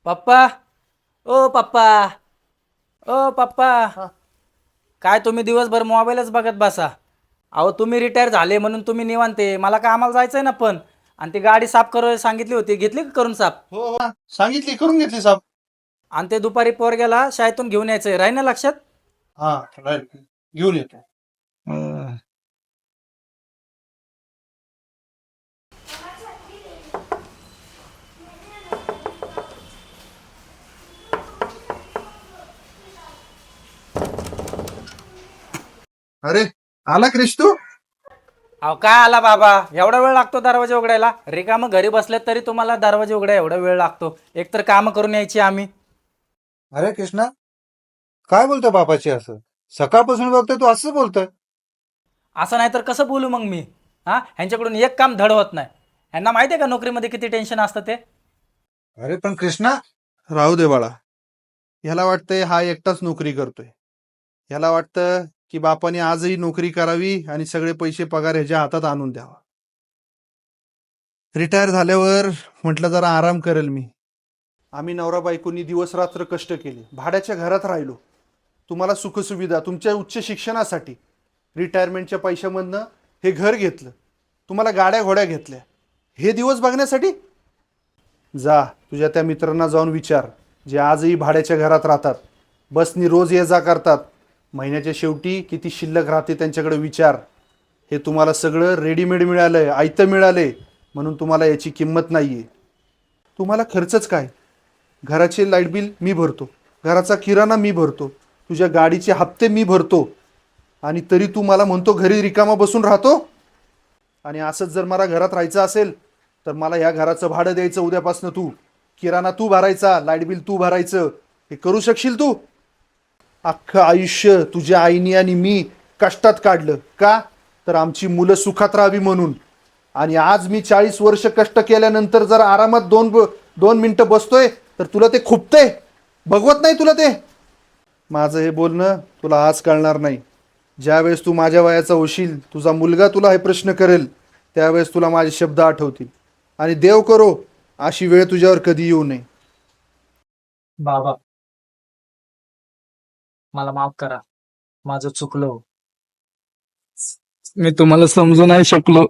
पप्पा. ओ पप्पा. ओ पप्पा. हा. काय तुम्ही दिवसभर मोबाईलच बघत बसा. अहो तुम्ही रिटायर झाले म्हणून तुम्ही निवांते, मला कामाला जायचंय ना पण. आणि ती गाडी साफ करू सांगितली होती, घेतली का करून साफ? हो हो सांगितली, करून घेतली साहेब. आणि ते दुपारी पोरग्याला शाळेतून घेऊन यायचंय, राही ना लक्षात? हा राईट, घेऊन येतो. अरे, आला क्रिश तू? अहो काय आला बाबा, एवढा वेळ लागतो दरवाजा उघडायला? रिकामं घरी बसलेत तरी तुम्हाला दरवाजा उघडाय एवढा वेळ लागतो? एकतर कामं करून यायची आम्ही. अरे कृष्णा, काय बोलतोय बापाची असं? सकाळपासून बघतोय तू असंच बोलतोय. असं नाही तर कसं बोलू मग मी? ह्यांच्याकडून एक काम धड होत नाही. ह्यांना माहिती आहे का नोकरीमध्ये किती टेन्शन असतं ते? अरे पण कृष्णा, राहू दे बाळा. ह्याला वाटतंय हा एकटाच नोकरी करतोय. ह्याला वाटतं की बापाने आजही नोकरी करावी आणि सगळे पैसे पगार ह्याच्या हातात आणून द्यावा. रिटायर झाल्यावर म्हटलं जरा आराम करेल मी. आम्ही नवरा बायकोनी दिवस रात्र कष्ट केले, भाड्याच्या घरात राहिलो. तुम्हाला सुखसुविधा, तुमच्या उच्च शिक्षणासाठी रिटायरमेंटच्या पैशामधनं हे घर घेतलं. तुम्हाला गाड्या घोड्या घेतल्या, हे दिवस बघण्यासाठी. जा तुझ्या त्या मित्रांना जाऊन विचार, जे आजही भाड्याच्या घरात राहतात, बसनी रोज ये जा करतात. महिन्याच्या शेवटी किती शिल्लक राहते त्यांच्याकडे विचार. हे तुम्हाला सगळं रेडीमेड मिळालंय, आयतं मिळालंय, म्हणून तुम्हाला याची किंमत नाही आहे. तुम्हाला खर्चच काय? घराचे लाईट बिल मी भरतो, घराचा किराणा मी भरतो, तुझ्या गाडीचे हप्ते मी भरतो, आणि तरी तू मला म्हणतो घरी रिकामा बसून राहतो. आणि असंच जर मला घरात राहायचं असेल तर मला ह्या घराचं भाडं द्यायचं उद्यापासून. तू किराणा तू भरायचा, लाईट बिल तू भरायचं. हे करू शकशील तू? अख्खं आयुष्य तुझ्या आईनी आणि मी कष्टात काढलं का? तर आमची मुलं सुखात राहावी म्हणून. आणि आज मी 40 वर्ष कष्ट केल्यानंतर जर आरामात दोन मिनिटं बसतोय तर तुला ते खुपतंय, बघवत नाही तुला ते. माझं हे बोलणं तुला आज कळणार नाही. ज्यावेळेस तू माझ्या वयाचा होशील, तुझा मुलगा तुला हे प्रश्न करेल, त्यावेळेस तुला माझे शब्द आठवतील. आणि देव करो अशी वेळ तुझ्यावर कधी येऊ नये. बाबा, मला माफ करा, माझं चुकलं. मी तुम्हाला समजू नाही शकलो.